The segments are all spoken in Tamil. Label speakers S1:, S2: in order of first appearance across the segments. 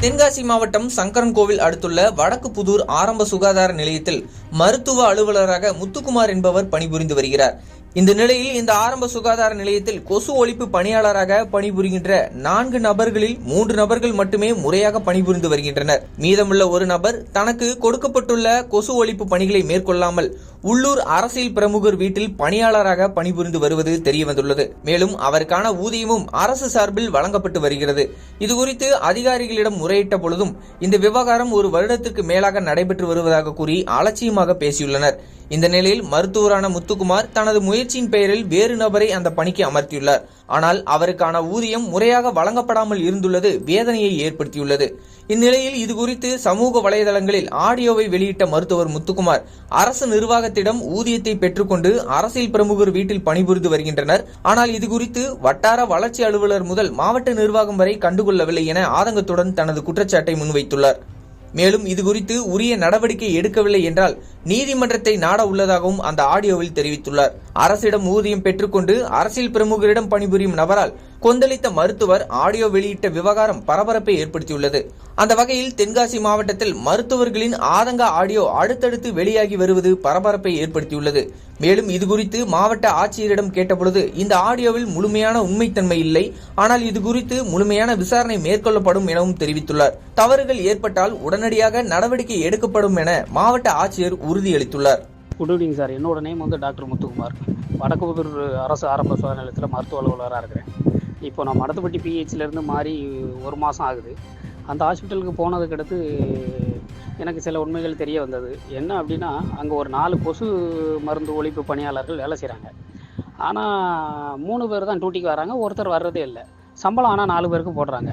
S1: தென்காசி மாவட்டம் சங்கரன்கோவில் அடுத்துள்ள வடக்கு புதூர் ஆரம்ப சுகாதார நிலையத்தில் மருத்துவ அலுவலராக முத்துக்குமார் என்பவர் பணிபுரிந்து வருகிறார். இந்த நிலையில் இந்த ஆரம்ப சுகாதார நிலையத்தில் கொசு ஒழிப்பு பணியாளராக பணிபுரிகின்ற 4 நபர்களில் 3 நபர்கள் மட்டுமே முறையாக பணிபுரிந்து வருகின்றனர். மீதமுள்ள ஒரு நபர் தனக்கு கொடுக்கப்பட்டுள்ள கொசு ஒழிப்பு பணிகளை மேற்கொள்ளாமல் உள்ளூர் அரசியல் பிரமுகர் வீட்டில் பணியாளராக பணிபுரிந்து வருவது தெரியவந்துள்ளது. மேலும் அவருக்கான ஊதியமும் அரசு சார்பில் வழங்கப்பட்டு வருகிறது. இதுகுறித்து அதிகாரிகளிடம் முறையிட்ட பொழுதும் இந்த விவகாரம் ஒரு வருடத்திற்கு மேலாக நடைபெற்று வருவதாக கூறி அலட்சியமாக பேசியுள்ளனர். இந்த நிலையில் மருத்துவரான முத்துக்குமார் தனது முயற்சியின் பெயரில் வேறு நபரை அந்த பணிக்கு அமர்த்தியுள்ளார். ஆனால் அவருக்கான ஊதியம் முறையாக வழங்கப்படாமல் இருந்துள்ளது வேதனையை ஏற்படுத்தியுள்ளது. இந்நிலையில் இதுகுறித்து சமூக வலைதளங்களில் ஆடியோவை வெளியிட்ட மருத்துவர் முத்துக்குமார் அரசு நிர்வாகத்திடம் ஊதியத்தை பெற்றுக்கொண்டு அரசியல் பிரமுகர் வீட்டில் பணிபுரிந்து வருகின்றனர். ஆனால் இதுகுறித்து வட்டார வளர்ச்சி அலுவலர் முதல் மாவட்ட நிர்வாகம் வரை கண்டுகொள்ளவில்லை என ஆதங்கத்துடன் தனது குற்றச்சாட்டை முன்வைத்துள்ளார். மேலும் இதுகுறித்து உரிய நடவடிக்கை எடுக்கவில்லை என்றால் நீதிமன்றத்தை நாட உள்ளதாகவும் அந்த ஆடியோவில் தெரிவித்துள்ளார். அரசிடம் ஊதியம் பெற்றுக்கொண்டு அரசியல் பிரமுகரிடம் பணிபுரியும் நபரால் கொந்தளித்த மருத்துவர் ஆடியோ வெளியிட்ட விவகாரம் பரபரப்பை ஏற்படுத்தியுள்ளது. அந்த வகையில் தென்காசி மாவட்டத்தில் மருத்துவர்களின் ஆதங்க ஆடியோ அடுத்தடுத்து வெளியாகி வருவது பரபரப்பை ஏற்படுத்தியுள்ளது. மேலும் இதுகுறித்து மாவட்ட ஆட்சியரிடம் கேட்டபொழுது இந்த ஆடியோவில் முழுமையான உண்மைத்தன்மை இல்லை, ஆனால் இதுகுறித்து முழுமையான விசாரணை மேற்கொள்ளப்படும் எனவும் தெரிவித்துள்ளார். தவறுகள் ஏற்பட்டால் உடனடியாக நடவடிக்கை எடுக்கப்படும் என மாவட்ட ஆட்சியர் உறுதியளித்துள்ளார்.
S2: Good evening sir. என்னோட நேம் டாக்டர் முத்துக்குமார். வடக்கு புதூர் அரசு ஆரம்ப சுகாதார நிலையத்தில் மருத்துவ அலுவலராக இருக்கிறேன். இப்போ நான் மடத்துப்பட்டி பிஹெச்லேருந்து மாறி 1 மாதம் ஆகுது. அந்த ஹாஸ்பிட்டலுக்கு போனதுக்கு அடுத்து எனக்கு சில உண்மைகள் தெரிய வந்தது. என்ன அப்படின்னா, அங்கே ஒரு 4 கொசு மருந்து ஒழிப்பு பணியாளர்கள் வேலை செய்கிறாங்க. ஆனால் 3 பேர் தான் டியூட்டிக்கு வராங்க, ஒருத்தர் வர்றதே இல்லை. சம்பளம் ஆனால் 4 பேருக்கு போடுறாங்க.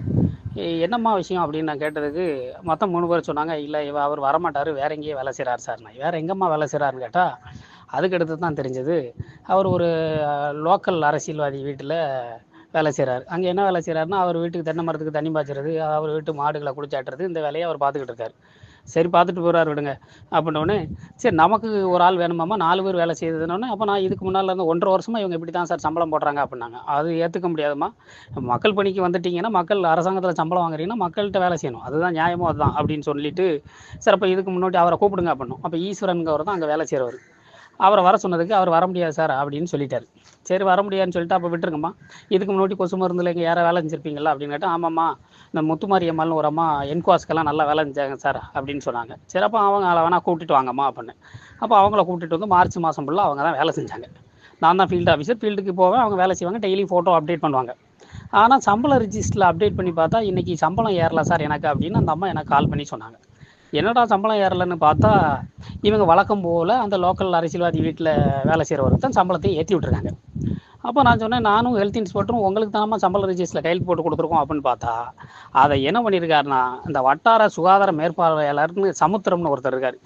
S2: என்னம்மா விஷயம் அப்படின்னு நான் கேட்டதுக்கு மொத்தம் 3 பேர் சொன்னாங்க, இல்லை அவர் வரமாட்டார், வேற எங்கேயே வேலை செய்கிறார் சார். நான் வேறு எங்கம்மா வேலை செய்கிறாருன்னு கேட்டால் அதுக்கடுத்து தான் தெரிஞ்சது அவர் ஒரு லோக்கல் அரசியல்வாதி வீட்டில் வேலை செய்கிறார். அங்கே என்ன வேலை செய்கிறாருன்னா, அவர் வீட்டுக்கு தென்னை மரத்துக்கு தண்ணி பாய்ச்சறது, அவர் வீட்டு மாடுகளை குளிச்சாட்டுறது, இந்த வேலையை அவர் பார்த்துக்கிட்டு இருக்கார். சரி, பார்த்துட்டு போகிறார் விடுங்க அப்படின்னோடனே, சரி நமக்கு ஒரு ஆள் வேணுமாம்மா, 4 பேர் வேலை செய்யுதுன்னொடனே, அப்போ நான் இதுக்கு முன்னால் இருந்து 1.5 வருஷமாக இவங்க இப்படி தான் சார் சம்பளம் போடுறாங்க அப்படின்னாங்க. அது ஏற்றுக்க முடியாதுமா, மக்கள் பணிக்கு வந்துட்டிங்கன்னா, மக்கள் அரசாங்கத்தில் சம்பளம் வாங்குறீங்கன்னா மக்கள்கிட்ட வேலை செய்யணும், அதுதான் நியாயமோ அதுதான் அப்படின்னு சொல்லிட்டு, சார் அப்போ இதுக்கு முன்னாடி அவரை கூப்பிடுங்க அப்படின்னோம். அப்போ ஈஸ்வரனுங்கிறவர் தான் அங்கே வேலை செய்கிறவர். அவரை வர சொன்னதுக்கு அவர் வர முடியாது சார் அப்படின்னு சொல்லிட்டார். சரி, வர முடியாதுன்னு சொல்லிட்டு அப்போ விட்டுருங்கம்மா, இதுக்கு முன்னாடி கொசு மருந்தில் இங்கே யாரை வேலை செஞ்சுருப்பீங்களா அப்படின்னு கேட்டால், ஆமாம்மா இந்த முத்துமாரி அம்மாள்னு ஒரு அம்மா என்குவாஸ்க்கெல்லாம் நல்லா வேலை செஞ்சாங்க சார் அப்படின்னு சொன்னாங்க. சரி, அப்போ அவங்கள வேணா கூப்பிட்டுட்டு வாங்கம்மா அப்படின்னு. அப்போ அவங்கள கூப்பிட்டுட்டு வந்து மார்ச் மாதம் ஃபுல்லாக அவங்க தான் வேலை செஞ்சாங்க. நான் தான் ஃபீல்டு ஆஃபீஸர். ஃபீல்டுக்கு போவேன், அவங்க வேலை செய்வாங்க, டெய்லி ஃபோட்டோ அப்டேட் பண்ணுவாங்க. ஆனால் சம்பள ரிஜிஸ்டரில் அப்டேட் பண்ணி பார்த்தா இன்றைக்கி சம்பளம் ஏறல சார் எனக்கு அப்படின்னு அந்த அம்மா எனக்கு கால் பண்ணி சொன்னாங்க. என்னடா சம்பளம் ஏறலைன்னு பார்த்தா, இவங்க வழக்கம் போல் அந்த லோக்கல் அரசியல்வாதி வீட்டில் வேலை செய்கிறவருக்கு தான் சம்பளத்தை ஏற்றி விட்டுருக்காங்க. அப்போ நான் சொன்னேன், நானும் ஹெல்த் இன்ஸ்பெக்டரும் உங்களுக்கு தானமா சம்பள ரிஜிஸ்டரில் கையெழுத்து போட்டு கொடுத்துருக்கோம் அப்படின்னு பார்த்தா, அதை என்ன பண்ணியிருக்காருன்னா, இந்த வட்டார சுகாதார மேற்பார்வையாளர்னு சமுத்திரம்னு ஒருத்தர் இருக்கார்.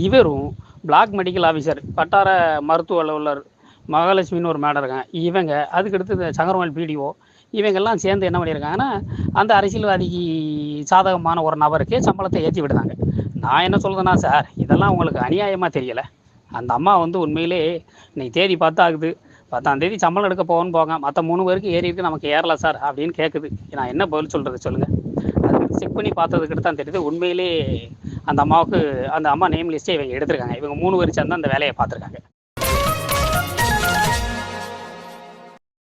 S2: இவரும் பிளாக் மெடிக்கல் ஆஃபீஸர், வட்டார மருத்துவ அலுவலர் மகாலட்சுமின்னு ஒரு மேடம் இருக்காங்க, இவங்க அதுக்கடுத்து இந்த சங்கரவேல் பிடிஓ, இவங்கெல்லாம் சேர்ந்து என்ன பண்ணியிருக்காங்கன்னா, அந்த அரசியல்வாதிக்கு சாதகமான ஒரு நபருக்கே சம்பளத்தை ஏற்றி விடுதாங்க. நான் என்ன சொல்கிறேன்னா சார், இதெல்லாம் உங்களுக்கு அநியாயமாக தெரியலை? அந்த அம்மா உண்மையிலே இன்னைக்கு தேதி 10 ஆகுது, 10ஆம் தேதி சம்பளம் எடுக்க போகணும்னு போங்க, மற்ற 3 பேருக்கு ஏறி இருக்கு, நமக்கு ஏறல சார் அப்படின்னு கேட்குது. நான் என்ன பதில் சொல்கிறது சொல்லுங்கள்? அதுக்கு செக் பண்ணி பார்த்ததுக்கிட்ட தான் தெரியுது உண்மையிலே அந்த அம்மாவுக்கு அந்த அம்மா நேம் லிஸ்ட்டே இவங்க எடுத்திருக்காங்க. இவங்க 3 பேர் சேர்ந்து அந்த வேலையை பார்த்துருக்காங்க.